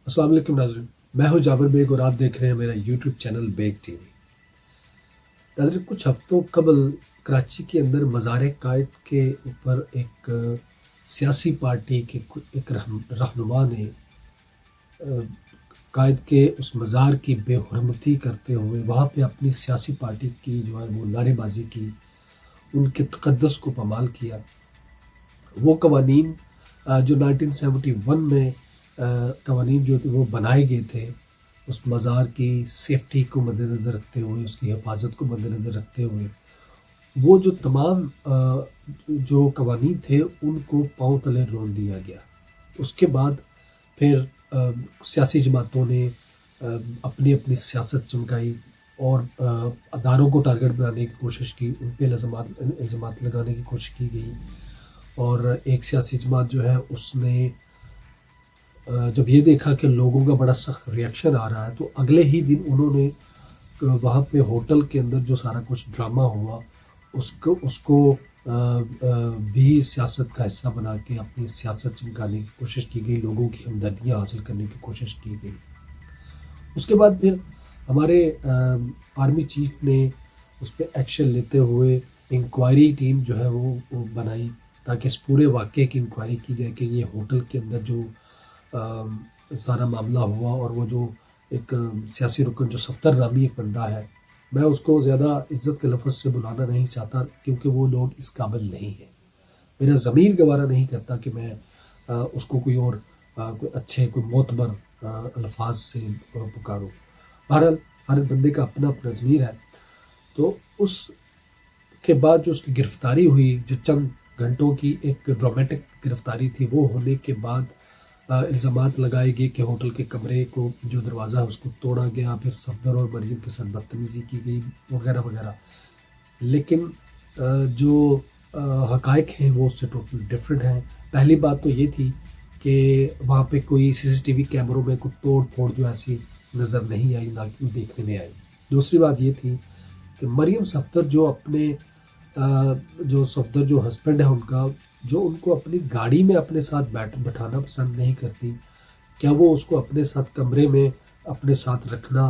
السلام علیکم ناظرین، میں ہوں جابر بیگ اور آپ دیکھ رہے ہیں میرا YouTube channel Baig TV. ناظرین، کچھ ہفتوں قبل کراچی کے اندر مزار قائد کے اوپر ایک سیاسی پارٹی کے ایک رہنما نے قائد کے اس مزار کی بے حرمتی کرتے ہوئے وہاں پہ اپنی سیاسی پارٹی کی جو ہے وہ نعرے بازی کی، ان کے تقدس کو پامال کیا۔ وہ قوانین جو 1971 میں قوانین جو وہ بنائے گئے تھے، اس مزار کی سیفٹی کو مد نظر رکھتے ہوئے، اس کی حفاظت کو مد نظر رکھتے ہوئے، وہ جو تمام جو قوانین تھے ان کو پاؤں تلے رون دیا گیا۔ اس کے بعد پھر سیاسی جماعتوں نے اپنی اپنی سیاست چمکائی اور اداروں کو ٹارگٹ بنانے کی کوشش کی، ان پہ الزامات لگانے کی کوشش کی گئی۔ اور ایک سیاسی جماعت جو ہے اس نے جب یہ دیکھا کہ لوگوں کا بڑا سخت ریئیکشن آ رہا ہے، تو اگلے ہی دن انہوں نے وہاں پہ ہوٹل کے اندر جو سارا کچھ ڈرامہ ہوا اس کو بھی سیاست کا حصہ بنا کے اپنی سیاست چمکانے کی کوشش کی گئی، لوگوں کی ہمدردیاں حاصل کرنے کی کوشش کی گئی۔ اس کے بعد پھر ہمارے آرمی چیف نے اس پہ ایکشن لیتے ہوئے انکوائری ٹیم جو ہے وہ بنائی تاکہ اس پورے واقعے کی انکوائری کی جائے کہ یہ ہوٹل کے اندر جو سارا معاملہ ہوا، اور وہ جو ایک سیاسی رکن جو صفدر نامی ایک بندہ ہے، میں اس کو زیادہ عزت کے لفظ سے بلانا نہیں چاہتا کیونکہ وہ لوگ اس قابل نہیں ہیں۔ میرا ضمیر گوارا نہیں کرتا کہ میں اس کو کوئی اور کوئی اچھے کوئی معتبر الفاظ سے پکاروں۔ بہرحال ہر بندے کا اپنا اپنا ضمیر ہے۔ تو اس کے بعد جو اس کی گرفتاری ہوئی، جو چند گھنٹوں کی ایک ڈرامیٹک گرفتاری تھی، وہ ہونے کے بعد الزامات لگائے گئے کہ ہوٹل کے کمرے کو جو دروازہ ہے اس کو توڑا گیا، پھر صفدر اور مریم کے ساتھ بدتمیزی کی گئی وغیرہ وغیرہ۔ لیکن جو حقائق ہیں وہ اس سے ٹوٹل ڈفرینٹ ہیں۔ پہلی بات تو یہ تھی کہ وہاں پہ کوئی سی سی ٹی وی کیمروں میں کوئی توڑ پھوڑ جو ایسی نظر نہیں آئی، نہ کہ دیکھنے میں آئی۔ دوسری بات یہ تھی کہ مریم صفدر جو اپنے جو صفدر جو ہسبینڈ ہے ان کا، جو ان کو اپنی گاڑی میں اپنے ساتھ بٹھانا پسند نہیں کرتی، کیا وہ اس کو اپنے ساتھ کمرے میں اپنے ساتھ رکھنا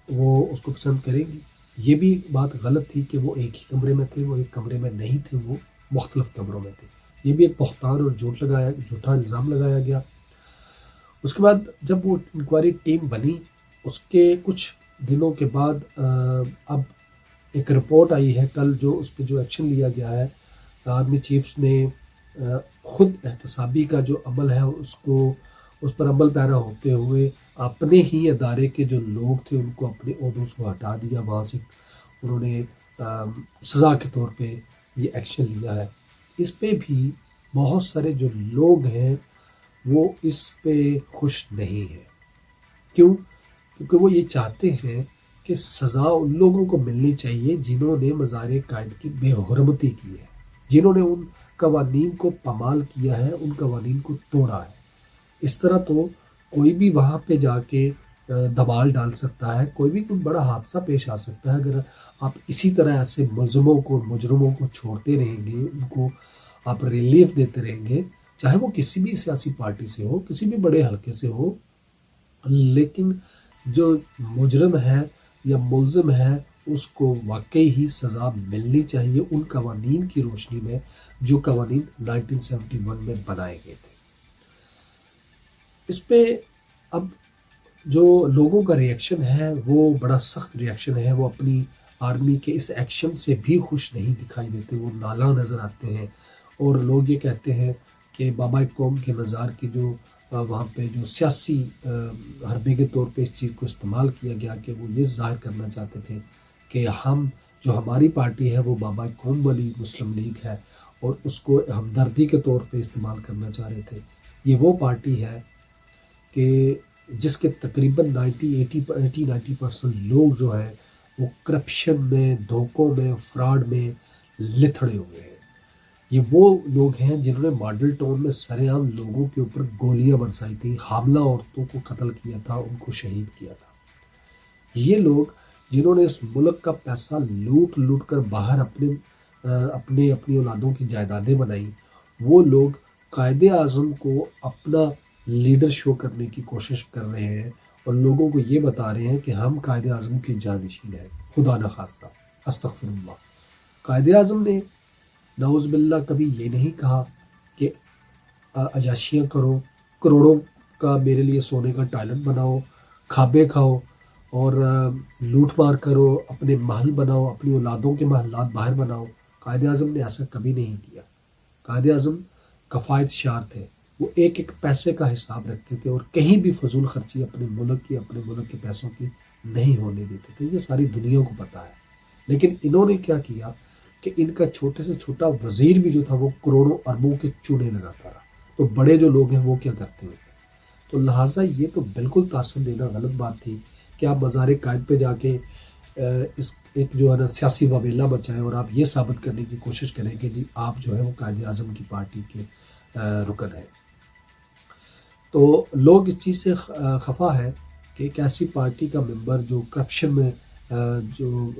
وہ اس کو پسند کریں گی؟ یہ بھی بات غلط تھی کہ وہ ایک ہی کمرے میں تھے، وہ ایک کمرے میں نہیں تھے، وہ مختلف کمروں میں تھے۔ یہ بھی ایک بہتان اور جھوٹا الزام لگایا گیا۔ اس کے بعد جب وہ انکوائری ٹیم بنی، اس کے کچھ دنوں کے بعد اب ایک رپورٹ آئی ہے کل، جو اس پہ جو ایکشن لیا گیا ہے، آرمی چیفز نے خود احتسابی کا جو عمل ہے اس پر عمل پیرا ہوتے ہوئے اپنے ہی ادارے کے جو لوگ تھے ان کو اپنے عہدوں سے ہٹا دیا، وہاں سے انہوں نے سزا کے طور پہ یہ ایکشن لیا ہے۔ اس پہ بھی بہت سارے جو لوگ ہیں وہ اس پہ خوش نہیں ہیں۔ کیوں؟ کیونکہ وہ یہ چاہتے ہیں کہ سزا ان لوگوں کو ملنی چاہیے جنہوں نے مزار قائد کی بے حرمتی کی ہے، جنہوں نے ان قوانین کو پامال کیا ہے، ان قوانین کو توڑا ہے۔ اس طرح تو کوئی بھی وہاں پہ جا کے دھمال ڈال سکتا ہے، کوئی بھی کوئی بڑا حادثہ پیش آ سکتا ہے۔ اگر آپ اسی طرح ایسے ملزموں کو، مجرموں کو چھوڑتے رہیں گے، ان کو آپ ریلیف دیتے رہیں گے، چاہے وہ کسی بھی سیاسی پارٹی سے ہو، کسی بھی بڑے حلقے سے ہو، لیکن جو مجرم ہے یا ملزم ہے اس کو واقعی ہی سزا ملنی چاہیے ان قوانین کی روشنی میں جو قوانین 1971 میں بنائے گئے تھے۔ اس پہ اب جو لوگوں کا ریئیکشن ہے وہ بڑا سخت ریئیکشن ہے۔ وہ اپنی آرمی کے اس ایکشن سے بھی خوش نہیں دکھائی دیتے، وہ نالاں نظر آتے ہیں، اور لوگ یہ کہتے ہیں کہ بابا قوم کے مزار کی جو وہاں پہ جو سیاسی حربے کے طور پہ اس چیز کو استعمال کیا گیا کہ وہ یہ ظاہر کرنا چاہتے تھے کہ جو ہماری پارٹی ہے وہ بابا قوم والی مسلم لیگ ہے، اور اس کو ہمدردی کے طور پہ استعمال کرنا چاہ رہے تھے۔ یہ وہ پارٹی ہے کہ جس کے تقریباً 90% لوگ جو ہیں وہ کرپشن میں، دھوکوں میں، فراڈ میں لتھڑے ہوئے ہیں۔ یہ وہ لوگ ہیں جنہوں نے ماڈل ٹاؤن میں سرے عام لوگوں کے اوپر گولیاں برسائی تھیں، حاملہ عورتوں کو قتل کیا تھا، ان کو شہید کیا تھا۔ یہ لوگ جنہوں نے اس ملک کا پیسہ لوٹ کر باہر اپنی اولادوں کی جائیدادیں بنائیں، وہ لوگ قائد اعظم کو اپنا لیڈر شو کرنے کی کوشش کر رہے ہیں اور لوگوں کو یہ بتا رہے ہیں کہ ہم قائد اعظم کے جانشین ہیں. خدا نخواستہ، استغفر اللہ. قائد اعظم نے نعوذ باللہ کبھی یہ نہیں کہا کہ عیاشیاں کرو، کروڑوں کا میرے لیے سونے کا ٹائلٹ بناؤ، کھابے کھاؤ اور لوٹ مار کرو، اپنے محل بناؤ، اپنی اولادوں کے محلات باہر بناؤ. قائد اعظم نے ایسا کبھی نہیں کیا. قائد اعظم کفایت شار تھے. وہ ایک ایک پیسے کا حساب رکھتے تھے اور کہیں بھی فضول خرچی اپنے ملک کے پیسوں کی نہیں ہونے دیتے تھے. یہ ساری دنیا کو پتہ ہے. لیکن انہوں نے کیا کیا کہ ان کا چھوٹے سے چھوٹا وزیر بھی جو تھا وہ کروڑوں اربوں کے چونے لگاتا رہا. تو بڑے جو لوگ ہیں وہ کیا کرتے ہوئے. تو لہٰذا یہ تو بالکل تاثر دینا غلط بات تھی کہ آپ مزار قائد پہ جا کے اس ایک جو ہے نا سیاسی وبیلا بچائیں اور آپ یہ ثابت کرنے کی کوشش کریں کہ جی آپ جو ہے وہ قائد اعظم کی پارٹی کے رکن ہیں. تو لوگ اس چیز سے خفا ہے کہ ایک ایسی پارٹی کا ممبر جو کرپشن میں جو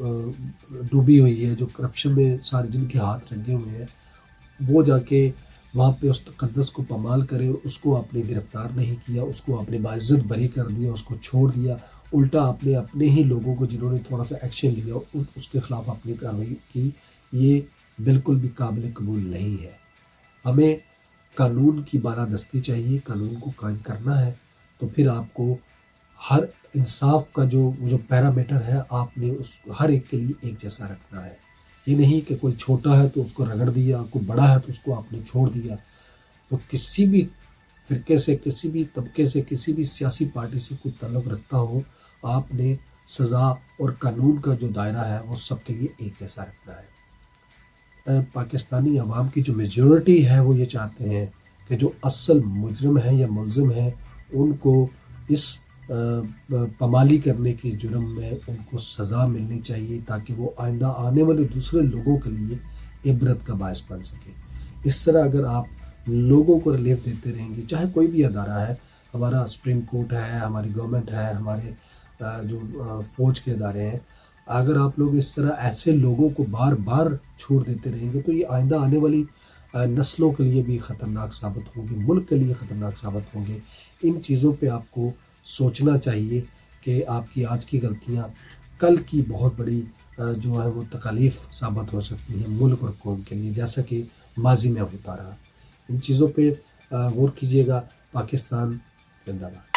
ڈوبی ہوئی ہے، جو کرپشن میں سارے جن کے ہاتھ رنگے ہوئے ہیں، وہ جا کے وہاں پہ اس تقدس کو پامال کرے. اس کو آپ نے گرفتار نہیں کیا، اس کو آپ نے باعزت بری کر دیا، اس کو چھوڑ دیا. الٹا آپ نے اپنے ہی لوگوں کو جنہوں نے تھوڑا سا ایکشن لیا اس کے خلاف اپنی کارروائی کی. یہ بالکل بھی قابل قبول نہیں ہے. ہمیں قانون کی بالادستی چاہیے، قانون کو قائم کرنا ہے. تو پھر آپ کو ہر انصاف کا جو پیرامیٹر ہے آپ نے اس ہر ایک کے لیے ایک جیسا رکھنا ہے. یہ نہیں کہ کوئی چھوٹا ہے تو اس کو رگڑ دیا، کوئی بڑا ہے تو اس کو آپ نے چھوڑ دیا. تو کسی بھی فرقے سے، کسی بھی طبقے سے، کسی بھی سیاسی پارٹی سے کوئی تعلق رکھتا ہو، آپ نے سزا اور قانون کا جو دائرہ ہے وہ سب کے لیے ایک جیسا رکھنا ہے. پاکستانی عوام کی جو میجورٹی ہے وہ یہ چاہتے ہیں کہ جو اصل مجرم ہیں یا ملزم ہیں ان کو اس پامالی کرنے کے جرم میں ان کو سزا ملنی چاہیے تاکہ وہ آئندہ آنے والے دوسرے لوگوں کے لیے عبرت کا باعث بن سکے. اس طرح اگر آپ لوگوں کو ریلیف دیتے رہیں گے، چاہے کوئی بھی ادارہ ہے، ہمارا سپریم کورٹ ہے، ہماری گورنمنٹ ہے، ہمارے جو فوج کے ادارے ہیں، اگر آپ لوگ اس طرح ایسے لوگوں کو بار بار چھوڑ دیتے رہیں گے تو یہ آئندہ آنے والی نسلوں کے لیے بھی خطرناک ثابت ہوں گے، ملک کے لیے خطرناک ثابت ہوں گے. ان چیزوں پہ آپ کو سوچنا چاہیے کہ آپ کی آج کی غلطیاں کل کی بہت بڑی جو ہے وہ تکالیف ثابت ہو سکتی ہیں ملک اور قوم کے لیے، جیسا کہ ماضی میں ہوتا رہا. ان چیزوں پہ غور کیجیے گا. پاکستان زندہ باد.